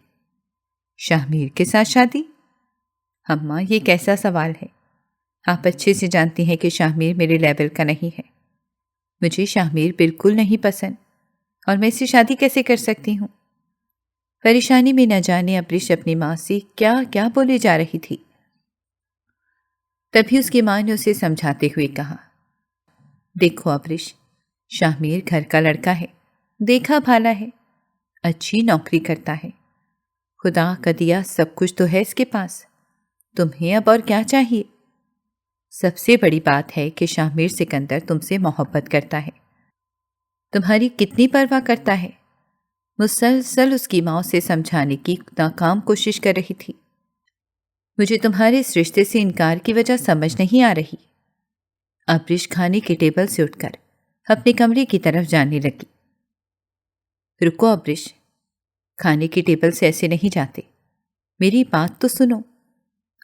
شاہ میر کے ساتھ شادی؟ اماں، یہ کیسا سوال ہے؟ آپ اچھے سے جانتی ہیں کہ شاہ میر میرے لیول کا نہیں ہے۔ مجھے شاہ میر بالکل نہیں پسند، اور میں اس سے شادی کیسے کر سکتی ہوں؟ پریشانی میں نہ جانے ابریش اپنی ماں سے کیا کیا بولے جا رہی تھی۔ تبھی اس کی ماں نے اسے سمجھاتے ہوئے کہا، دیکھو ابریش، شاہ میر گھر کا لڑکا ہے، دیکھا بھالا ہے، اچھی نوکری کرتا ہے، خدا کا دیا سب کچھ تو ہے اس کے پاس، تمہیں اب اور کیا چاہیے؟ سب سے بڑی بات ہے کہ شاہ میر سکندر تم سے محبت کرتا ہے، تمہاری کتنی پرواہ کرتا ہے۔ مسلسل اس کی ماں اسے سمجھانے کی ناکام کوشش کر رہی تھی۔ مجھے تمہارے اس رشتے سے انکار کی وجہ سمجھ نہیں آ رہی۔ ابریش کھانے کے ٹیبل سے اٹھ کر اپنے کمرے کی طرف جانے لگی۔ رکو ابریش، کھانے کے ٹیبل سے ایسے نہیں جاتے، میری بات تو سنو۔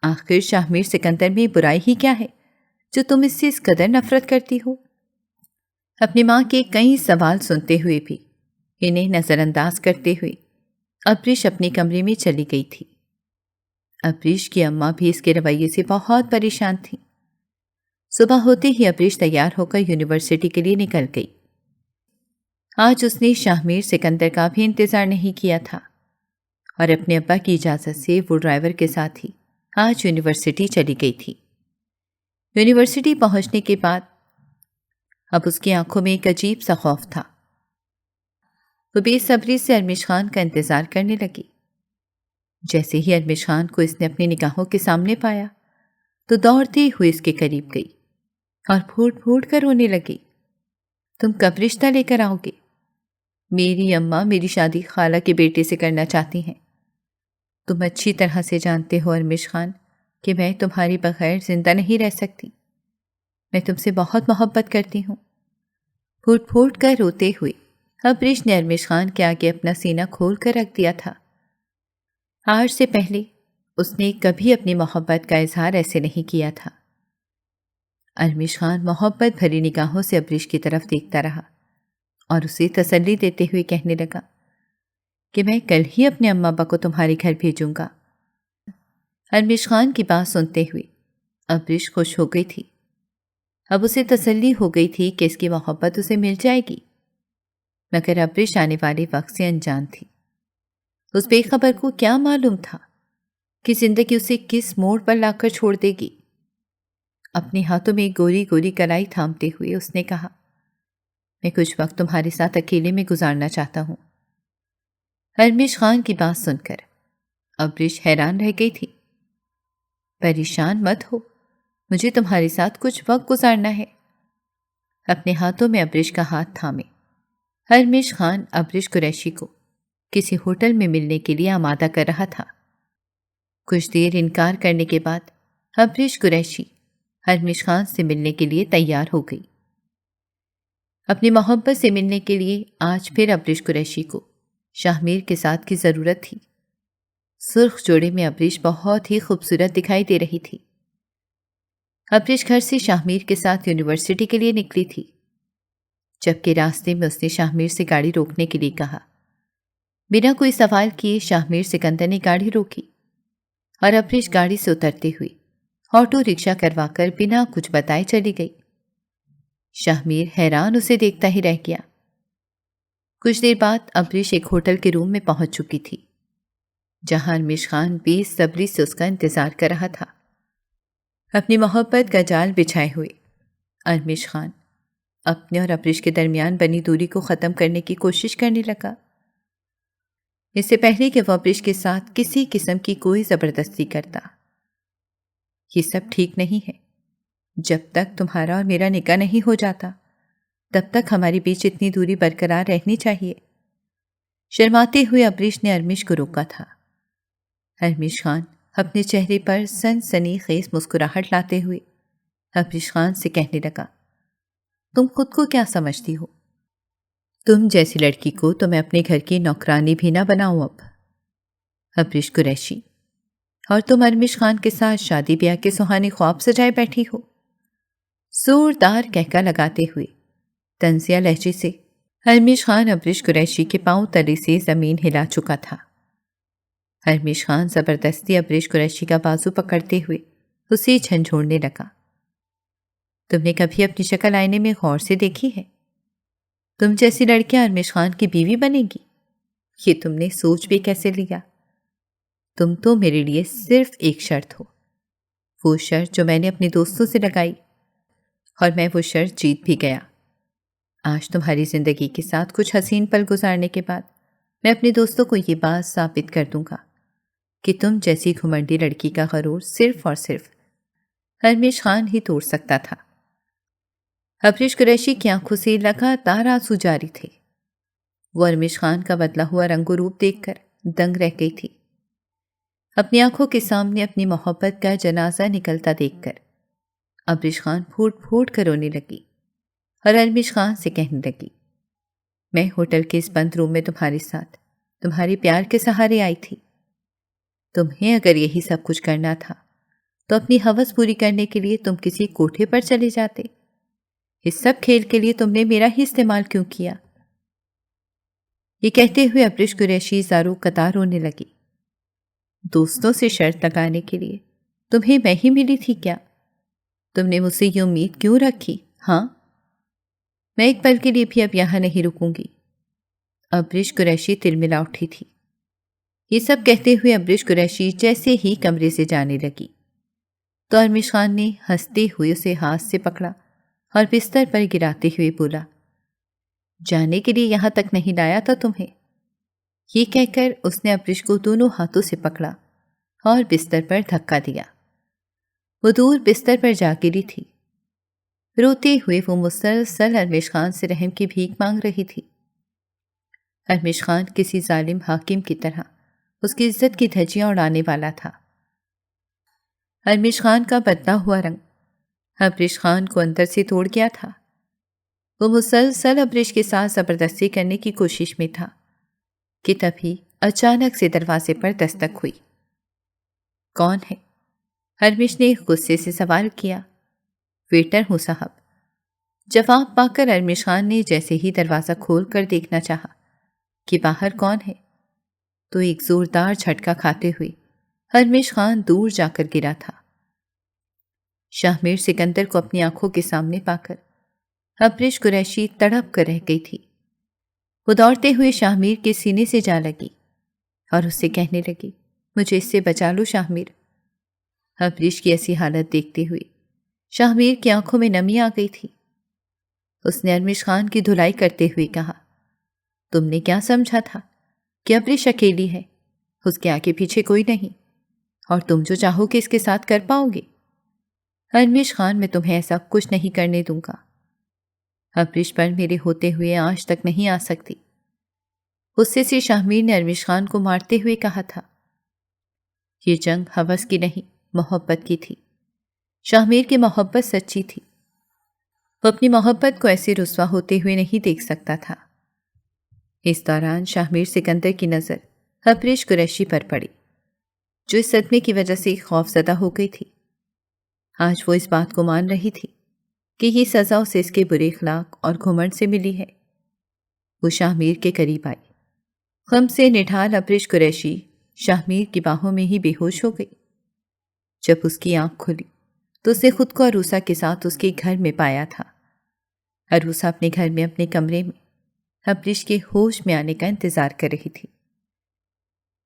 آخر شاہ میر سکندر میں برائی ہی کیا ہے جو تم اس سے اس قدر نفرت کرتی ہو؟ اپنی ماں کے کئی سوال سنتے ہوئے بھی انہیں نظر انداز کرتے ہوئے ابریش اپنے کمرے میں چلی گئی تھی۔ ابریش کی اماں بھی اس کے رویے سے بہت پریشان تھیں۔ صبح ہوتے ہی ابریش تیار ہو کر یونیورسٹی کے لیے نکل گئی۔ آج اس نے شاہ میر سکندر کا بھی انتظار نہیں کیا تھا، اور اپنے ابا کی اجازت سے وہ ڈرائیور کے ساتھ ہی آج یونیورسٹی چلی گئی تھی۔ یونیورسٹی پہنچنے کے بعد اب اس کی آنکھوں میں ایک عجیب سا خوف تھا۔ وہ بے صبری سے ارمش خان کا انتظار کرنے لگی۔ جیسے ہی ارمش خان کو اس نے اپنی نگاہوں کے سامنے پایا تو دوڑتے ہوئے اس کے قریب گئی اور پھوٹ پھوٹ کر رونے لگی۔ تم کب رشتہ لے کر آؤ گے؟ میری اماں میری شادی خالہ کے بیٹے سے کرنا چاہتی ہیں۔ تم اچھی طرح سے جانتے ہو ارمش خان کہ میں تمہاری بغیر زندہ نہیں رہ سکتی، میں تم سے بہت محبت کرتی ہوں۔ پھوٹ پھوٹ کر روتے ہوئے ابریش نے ارمش خان کے آگے اپنا سینہ کھول کر رکھ دیا تھا۔ آج سے پہلے اس نے کبھی اپنی محبت کا اظہار ایسے نہیں کیا تھا۔ ارمش خان محبت بھری نگاہوں سے ابریش کی طرف دیکھتا رہا اور اسے تسلی دیتے ہوئے کہنے لگا کہ میں کل ہی اپنے اماں ابا کو تمہارے گھر بھیجوں گا۔ ارمش خان کی بات سنتے ہوئے ابریش خوش ہو گئی تھی۔ اب اسے تسلی ہو گئی تھی کہ اس کی محبت اسے مل جائے گی، مگر ابریش آنے والے وقت سے انجان تھی۔ اس بے خبر کو کیا معلوم تھا کہ زندگی اسے کس موڑ پر لا کر چھوڑ دے گی۔ اپنے ہاتھوں میں گوری گوری کلائی تھامتے ہوئے اس نے کہا، میں کچھ وقت تمہارے ساتھ اکیلے میں گزارنا چاہتا ہوں۔ ہرمش خان کی بات سن کر ابریش حیران رہ گئی تھی۔ پریشان مت ہو، مجھے تمہارے ساتھ کچھ وقت گزارنا ہے۔ اپنے ہاتھوں میں ابریش کا ہاتھ تھامے ہرمش خان ابریش قریشی کو کسی ہوٹل میں ملنے کے لیے آمادہ کر رہا تھا۔ کچھ دیر انکار کرنے کے بعد ابریش قریشی ہرمش خان سے ملنے کے لیے تیار ہو گئی۔ اپنی محبت سے ملنے کے لیے آج پھر ابریش قریشی کو شاہ کے ساتھ کی ضرورت تھی۔ سرخ جوڑے میں ابریش بہت ہی خوبصورت دکھائی دے رہی تھی۔ ابریش گھر سے شاہ کے ساتھ یونیورسٹی کے لیے نکلی تھی، جبکہ راستے میں اس نے شاہ سے گاڑی روکنے کے لیے کہا۔ بنا کوئی سوال کیے شاہ سکندر نے گاڑی روکی اور ابریش گاڑی سے اترتے ہوئے آٹو رکشہ کروا کر بنا کچھ بتائے چلی گئی۔ شاہ حیران اسے دیکھتا ہی رہ گیا۔ کچھ دیر بعد ابریش ایک ہوٹل کے روم میں پہنچ چکی تھی، جہاں ہرمش خان بے صبری سے اس کا انتظار کر رہا تھا۔ اپنی محبت کا جال بچھائے ہوئے ہرمش خان اپنے اور ابریش کے درمیان بنی دوری کو ختم کرنے کی کوشش کرنے لگا۔ اس سے پہلے کہ وہ ابریش کے ساتھ کسی قسم کی کوئی زبردستی کرتا۔ یہ سب ٹھیک نہیں ہے۔ جب تک تمہارا اور میرا نکاح نہیں ہو جاتا تب تک ہمارے بیچ اتنی دوری برقرار رہنی چاہیے۔ شرماتے ہوئے ابریش نے ہرمش کو روکا تھا۔ ہرمش خان اپنے چہرے پر سنسنی خیز مسکراہٹ لاتے ہوئے ابریش خان سے کہنے لگا، تم خود کو کیا سمجھتی ہو؟ تم جیسی لڑکی کو تو میں اپنے گھر کی نوکرانی بھی نہ بناؤں اب۔ ابریش قریشی، اور تم ہرمش خان کے ساتھ شادی بیاہ کے سہانے خواب سجائے بیٹھی ہو؟ زوردار کہکا لگاتے ہوئے طنزیہ لہجے سے ہرمش خان ابریش قریشی کے پاؤں تلے سے زمین ہلا چکا تھا۔ ہرمش خان زبردستی ابریش قریشی کا بازو پکڑتے ہوئے اسے جھنجھوڑنے لگا۔ تم نے کبھی اپنی شکل آئینے میں غور سے دیکھی ہے؟ تم جیسی لڑکیاں ہرمش خان کی بیوی بنے گی؟ یہ تم نے سوچ بھی کیسے لیا؟ تم تو میرے لیے صرف ایک شرط ہو، وہ شرط جو میں نے اپنے دوستوں سے لگائی، اور میں وہ شرط جیت بھی گیا۔ آج تمہاری زندگی کے ساتھ کچھ حسین پل گزارنے کے بعد میں اپنے دوستوں کو یہ بات ثابت کر دوں گا کہ تم جیسی گھمنڈی لڑکی کا غرور صرف اور صرف ہرمش خان ہی توڑ سکتا تھا۔ ابریش قریشی کی آنکھوں سے لگاتار آنسو جاری تھے۔ وہ ہرمش خان کا بدلا ہوا رنگ و روپ دیکھ کر دنگ رہ گئی تھی۔ اپنی آنکھوں کے سامنے اپنی محبت کا جنازہ نکلتا دیکھ کر ابریش خان پھوٹ پھوٹ کر رونے لگی اور ہرمش خان سے کہنے لگی، میں ہوٹل کے اس بند روم میں تمہارے ساتھ تمہارے پیار کے سہارے آئی تھی۔ تمہیں اگر یہی سب کچھ کرنا تھا تو اپنی ہوس پوری کرنے کے لیے تم کسی کوٹھے پر چلے جاتے۔ اس سب کھیل کے لیے تم نے میرا ہی استعمال کیوں کیا؟ یہ کہتے ہوئے ابریش قریشی زاروں قطار رونے لگی۔ دوستوں سے شرط لگانے کے لیے تمہیں میں ہی ملی تھی کیا؟ تم نے مجھ سے یہ امید کیوں رکھی؟ ہاں، میں ایک پل کے لیے بھی اب یہاں نہیں رکوں گی۔ ابریش قریشی تلملا اٹھی تھی۔ یہ سب کہتے ہوئے ابریش قریشی جیسے ہی کمرے سے جانے لگی تو ہرمش خان نے ہنستے ہوئے اسے ہاتھ سے پکڑا اور بستر پر گراتے ہوئے بولا، جانے کے لیے یہاں تک نہیں لایا تھا تمہیں؟ یہ کہہ کر اس نے ابریش کو دونوں ہاتھوں سے پکڑا اور بستر پر دھکا دیا۔ وہ دور بستر پر جا گری تھی۔ روتے ہوئے وہ مسلسل ہرمش خان سے رحم کی بھیک مانگ رہی تھی۔ ہرمش خان کسی ظالم حاکم کی طرح اس کی عزت کی دھجیاں اڑانے والا تھا۔ ہرمش خان کا بدلا ہوا رنگ ابریش خان کو اندر سے توڑ گیا تھا۔ وہ مسلسل ابریش کے ساتھ زبردستی کرنے کی کوشش میں تھا کہ تبھی اچانک سے دروازے پر دستک ہوئی۔ کون ہے؟ ہرمش نے غصے سے سوال کیا۔ ویٹر ہوں صاحب۔ جواب پا کر ہرمش خان نے جیسے ہی دروازہ کھول کر دیکھنا چاہا کہ باہر کون ہے تو ایک زوردار جھٹکا کھاتے ہوئے ہرمش خان دور جا کر گرا تھا۔ شاہ سکندر کو اپنی آنکھوں کے سامنے پا کر ابریش قریشی تڑپ کر رہ گئی تھی۔ وہ دوڑتے ہوئے شاہ کے سینے سے جا لگی اور اس سے کہنے لگی، مجھے اس سے بچا لو شاہ۔ ابریش کی ایسی حالت دیکھتے ہوئے شاہ کی آنکھوں میں نمی آ گئی تھی۔ اس نے ارمش خان کی دھلائی کرتے ہوئے کہا، تم نے کیا سمجھا تھا کہ ابریش اکیلی ہے، اس کے آگے پیچھے کوئی نہیں، اور تم جو چاہو کہ اس کے ساتھ کر پاؤ گے؟ ارمش خان، میں تمہیں ایسا کچھ نہیں کرنے دوں گا۔ ابریش پر میرے ہوتے ہوئے آج تک نہیں آ سکتی۔ غصے سے شاہمیر نے ارمش خان کو مارتے ہوئے کہا تھا۔ یہ جنگ ہوس کی نہیں، محبت کی تھی۔ شاہمیر کی محبت سچی تھی۔ وہ اپنی محبت کو ایسے رسوا ہوتے ہوئے نہیں دیکھ سکتا تھا۔ اس دوران شاہمیر سکندر کی نظر ابریش قریشی پر پڑی، جو اس صدمے کی وجہ سے خوف زدہ ہو گئی تھی۔ آج وہ اس بات کو مان رہی تھی کہ یہ سزا اسے اس کے برے اخلاق اور گھمنڈ سے ملی ہے۔ وہ شاہمیر کے قریب آئی۔ غم سے نڈھال ابریش قریشی شاہمیر کی باہوں میں ہی بے ہوش ہو گئی۔ جب اس کی آنکھ کھلی تو اس نے خود کو عروسہ کے ساتھ اس کے گھر میں پایا تھا۔ عروسہ اپنے گھر میں اپنے کمرے میں ابریش کے ہوش میں آنے کا انتظار کر رہی تھی۔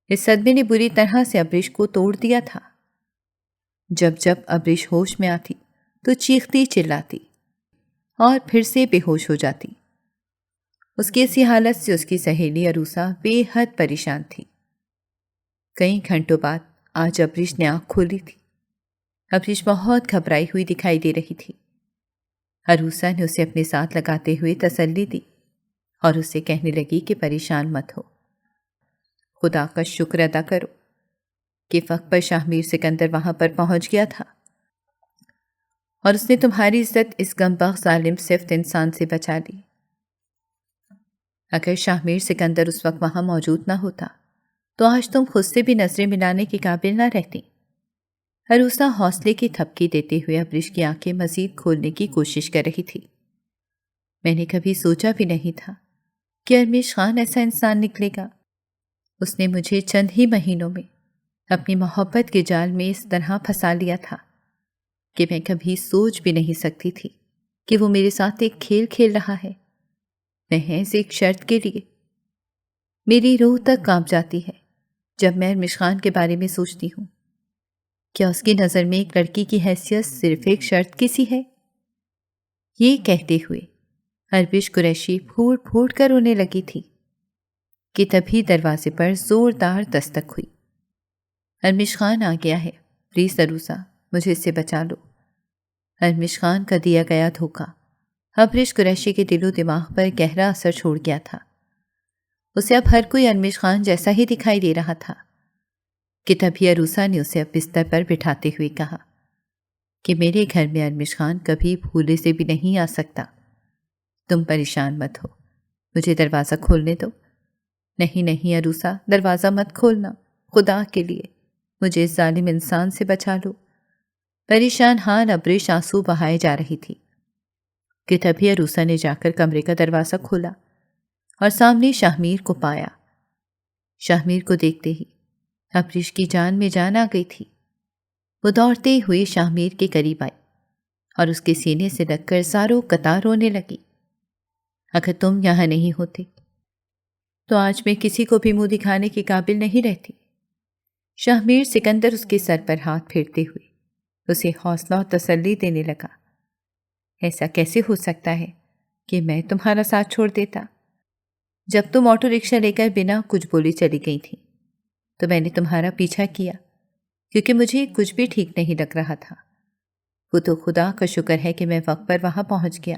اس صدمے نے بری طرح سے ابریش کو توڑ دیا تھا۔ جب جب ابریش ہوش میں آتی تو چیختی چلاتی اور پھر سے بے ہوش ہو جاتی۔ اس کی اسی حالت سے اس کی سہیلی عروسہ بے حد پریشان تھی۔ کئی گھنٹوں بعد آج ابریش نے آنکھ کھولی تھی۔ ابریش بہت گھبرائی ہوئی دکھائی دے رہی تھی۔ عروسہ نے اسے اپنے ساتھ لگاتے ہوئے تسلی دی اور اسے کہنے لگی کہ پریشان مت ہو، خدا کا شکر ادا کرو کہ وقت پر شاہمیر سکندر وہاں پر پہنچ گیا تھا اور اس نے تمہاری عزت اس غمبخش ظالم صفت انسان سے بچا لی۔ اگر شاہمیر سکندر اس وقت وہاں موجود نہ ہوتا تو آج تم خود سے بھی نظریں ملانے کے قابل نہ رہتی۔ عروسہ حوصلے کی تھپکی دیتے ہوئے ابریش کی آنکھیں مزید کھولنے کی کوشش کر رہی تھی۔ میں نے کبھی سوچا بھی نہیں تھا کہ ارمش خان ایسا انسان نکلے گا۔ اس نے مجھے چند ہی مہینوں میں اپنی محبت کے جال میں اس طرح پھنسا لیا تھا کہ میں کبھی سوچ بھی نہیں سکتی تھی کہ وہ میرے ساتھ ایک کھیل کھیل رہا ہے، محض ایک شرط کے لیے۔ میری روح تک کانپ جاتی ہے جب میں ارمش خان کے بارے میں سوچتی ہوں۔ کیا اس کی نظر میں ایک لڑکی کی حیثیت صرف ایک شرط کی سی ہے؟ یہ کہتے ہوئے ابریش قریشی پھوٹ پھوٹ کر رونے لگی تھی کہ تبھی دروازے پر زوردار دستک ہوئی۔ ارمش خان آ گیا ہے، پلیز عروسہ مجھے اس سے بچا لو۔ ارمش خان کا دیا گیا دھوکہ ابریش قریشی کے دل و دماغ پر گہرا اثر چھوڑ گیا تھا۔ اسے اب ہر کوئی ارمش خان جیسا ہی دکھائی دے رہا تھا کہ تبھی عروسہ نے اسے اب بستر پر بٹھاتے ہوئے کہا کہ میرے گھر میں ارمش خان کبھی بھولے سے بھی نہیں آ سکتا۔ تم پریشان مت ہو، مجھے دروازہ کھولنے دو۔ نہیں نہیں عروسہ، دروازہ مت کھولنا، خدا کے لیے مجھے اس ظالم انسان سے بچا لو۔ پریشان حال ابریش آنسو بہائے جا رہی تھی کہ تبھی عروسہ نے جا کر کمرے کا دروازہ کھولا اور سامنے شاہمیر کو پایا۔ شاہمیر کو دیکھتے ہی ابریش کی جان میں جان آ گئی تھی۔ وہ دوڑتے ہوئے شاہمیر کے قریب آئی اور اس کے سینے سے لگ کر زاروں قطار رونے لگی۔ اگر تم یہاں نہیں ہوتے تو آج میں کسی کو بھی منہ دکھانے کے قابل نہیں رہتی۔ شاہمیر سکندر اس کے سر پر ہاتھ پھیرتے ہوئے اسے حوصلہ اور تسلی دینے لگا۔ ایسا کیسے ہو سکتا ہے کہ میں تمہارا ساتھ چھوڑ دیتا؟ جب تم آٹو رکشہ لے کر بنا کچھ بولے چلی گئی تھی تو میں نے تمہارا پیچھا کیا، کیونکہ مجھے کچھ بھی ٹھیک نہیں لگ رہا تھا۔ وہ تو خدا کا شکر ہے کہ میں وقت پر وہاں پہنچ گیا۔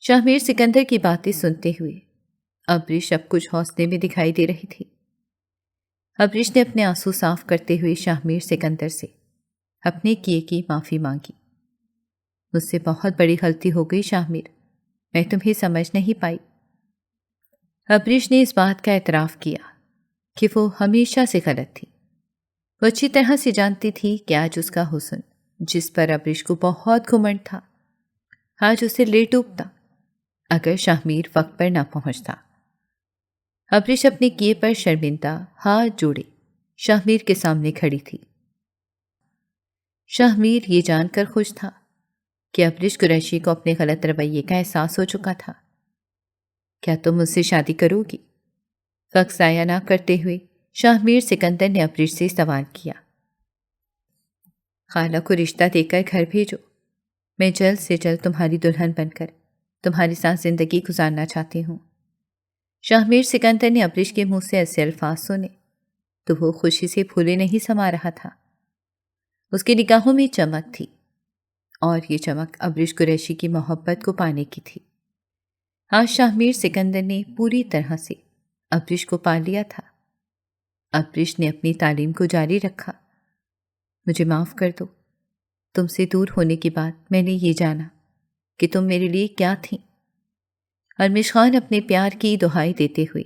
شاہمیر سکندر کی باتیں سنتے ہوئے ابریش اب کچھ حوصلے میں دکھائی دے رہی تھی۔ ابریش نے اپنے آنسو صاف کرتے ہوئے شاہمیر سکندر سے اپنے کیے کی معافی مانگی۔ مجھ سے بہت بڑی غلطی ہو گئی شاہمیر، میں تمہیں سمجھ نہیں پائی۔ ابریش نے اس بات کا اعتراف کیا کہ وہ ہمیشہ سے غلط تھی۔ وہ اچھی طرح سے جانتی تھی کہ آج اس کا حسن، جس پر ابریش کو بہت گھمنڈ تھا، آج اسے لے ڈوبتا اگر شاہمیر وقت پر نہ پہنچتا۔ ابریش اپنے کیے پر شرمندہ ہاتھ جوڑے شاہمیر کے سامنے کھڑی تھی۔ شاہمیر یہ جان کر خوش تھا کہ ابریش قریشی کو اپنے غلط رویے کا احساس ہو چکا تھا۔ کیا تم مجھ سے شادی کرو گی؟ وقت ضائع نہ کرتے ہوئے شاہمیر سکندر نے ابریش سے سوال کیا۔ خالہ کو رشتہ دے کر گھر بھیجو. میں جلد سے جلد تمہاری دلہن بن کر تمہارے ساتھ زندگی گزارنا چاہتی ہوں. شاہ میر سکندر نے ابریش کے منہ سے ایسے الفاظ سنے تو وہ خوشی سے پھولے نہیں سما رہا تھا. اس کی نگاہوں میں چمک تھی اور یہ چمک ابریش قریشی کی محبت کو پانے کی تھی. آج شاہ میر سکندر نے پوری طرح سے ابریش کو پا لیا تھا. ابریش نے اپنی تعلیم کو جاری رکھا. مجھے معاف کر دو. تم سے دور ہونے کے بعد میں نے یہ جانا کہ تم میرے لیے کیا تھیں. ارمش خان اپنے پیار کی دہائی دیتے ہوئے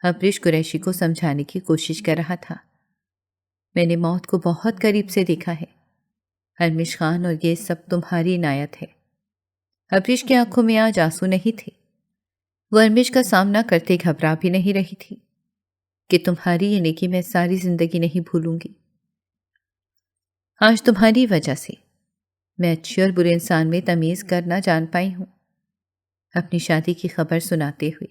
ابریش قریشی کو سمجھانے کی کوشش کر رہا تھا. میں نے موت کو بہت قریب سے دیکھا ہے ارمش خان، اور یہ سب تمہاری عنایت ہے. ابریش کی آنکھوں میں آج آنسو نہیں تھے. وہ ارمش کا سامنا کرتے گھبرا بھی نہیں رہی تھی کہ تمہاری یہ نیکی میں ساری زندگی نہیں بھولوں گی. آج تمہاری وجہ سے میں اچھے اور برے انسان میں تمیز کرنا جان پائی ہوں. اپنی شادی کی خبر سناتے ہوئے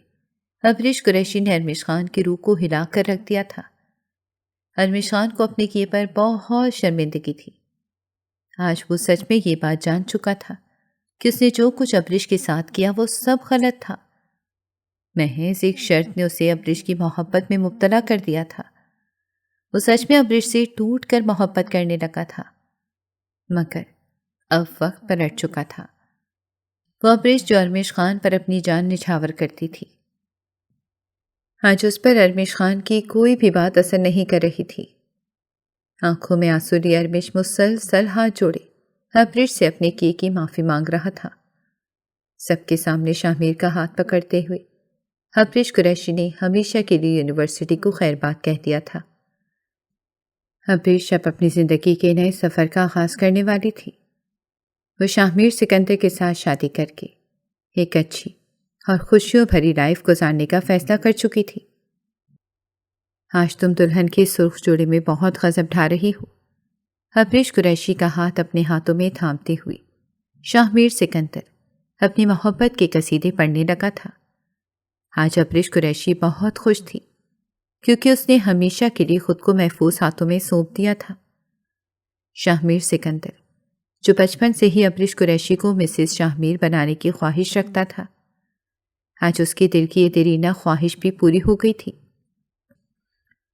ابریش قریشی نے ارمش خان کی روح کو ہلا کر رکھ دیا تھا. ارمش خان کو اپنے کیے پر بہت شرمندگی تھی. آج وہ سچ میں یہ بات جان چکا تھا کہ اس نے جو کچھ ابریش کے ساتھ کیا وہ سب غلط تھا. محض ایک شرط نے اسے ابریش کی محبت میں مبتلا کر دیا تھا. وہ سچ میں ابریش سے ٹوٹ کر محبت کرنے لگا تھا، مگر اب وقت پلٹ چکا تھا. وہ ابریش جو ارمش خان پر اپنی جان نچھاور کرتی تھی، آج اس پر ارمش خان کی کوئی بھی بات اثر نہیں کر رہی تھی. آنکھوں میں آنسو لیے ارمش مسلسل ہاتھ جوڑے ابریش سے اپنے کیے کی معافی مانگ رہا تھا. سب کے سامنے شاہ میر کا ہاتھ پکڑتے ہوئے ابریش قریشی نے ہمیشہ کے لیے یونیورسٹی کو خیر بات کہہ دیا تھا. ابریش اب اپنی زندگی کے نئے سفر کا آغاز کرنے والی تھی. وہ شاہ میر سکندر کے ساتھ شادی کر کے ایک اچھی اور خوشیوں بھری لائف گزارنے کا فیصلہ کر چکی تھی. آج تم دلہن کے سرخ جوڑے میں بہت غضب ڈھا رہی ہو. ابریش قریشی کا ہاتھ اپنے ہاتھوں میں تھامتے ہوئے شاہ میر سکندر اپنی محبت کے قصیدے پڑھنے لگا تھا. آج ابریش قریشی بہت خوش تھی کیونکہ اس نے ہمیشہ کے لیے خود کو محفوظ ہاتھوں میں سونپ دیا تھا. شاہ میر سکندر جو بچپن سے ہی ابریش قریشی کو مسز شاہ میر بنانے کی خواہش رکھتا تھا، آج اس کے دل کی یہ دیرینہ خواہش بھی پوری ہو گئی تھی.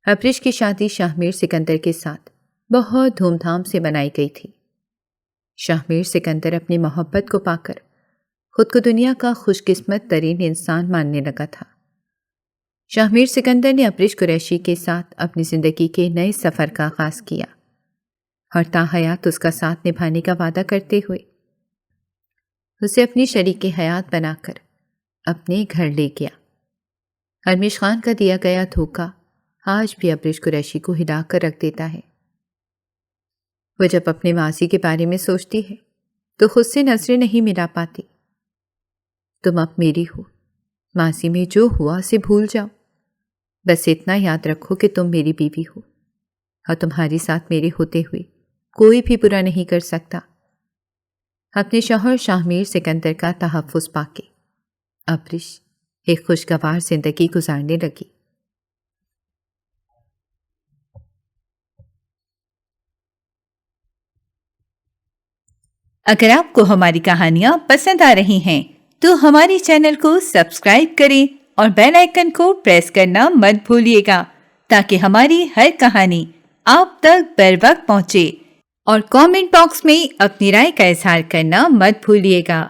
ابریش کی شادی شاہ میر سکندر کے ساتھ بہت دھوم دھام سے منائی گئی تھی. شاہ میر سکندر اپنی محبت کو پا کر خود کو دنیا کا خوش قسمت ترین انسان ماننے لگا تھا. شاہ میر سکندر نے ابریش قریشی کے ساتھ اپنی زندگی کے نئے سفر کا آغاز کیا اور تا حیات اس کا ساتھ نبھانے کا وعدہ کرتے ہوئے اسے اپنی شریک حیات بنا کر اپنے گھر لے گیا. ارمش خان کا دیا گیا دھوکہ آج بھی ابریش قریشی کو ہلا کر رکھ دیتا ہے. وہ جب اپنے ماضی کے بارے میں سوچتی ہے تو خود سے نظریں نہیں ملا پاتی. تم اب میری ہو، ماضی میں جو ہوا اسے بھول جاؤ. بس اتنا یاد رکھو کہ تم میری بیوی ہو اور تمہارے ساتھ میرے ہوتے ہوئے کوئی بھی برا نہیں کر سکتا. اپنے شوہر شاہ میر سکندر کا تحفظ پا کے ابریش ایک خوشگوار زندگی گزارنے لگی. اگر آپ کو ہماری کہانیاں پسند آ رہی ہیں تو ہمارے چینل کو سبسکرائب کریں اور بیل آئیکن کو پریس کرنا مت بھولیے گا تاکہ ہماری ہر کہانی آپ تک بر وقت پہنچے. اور کامنٹ باکس میں اپنی رائے کا اظہار کرنا مت بھولیے گا.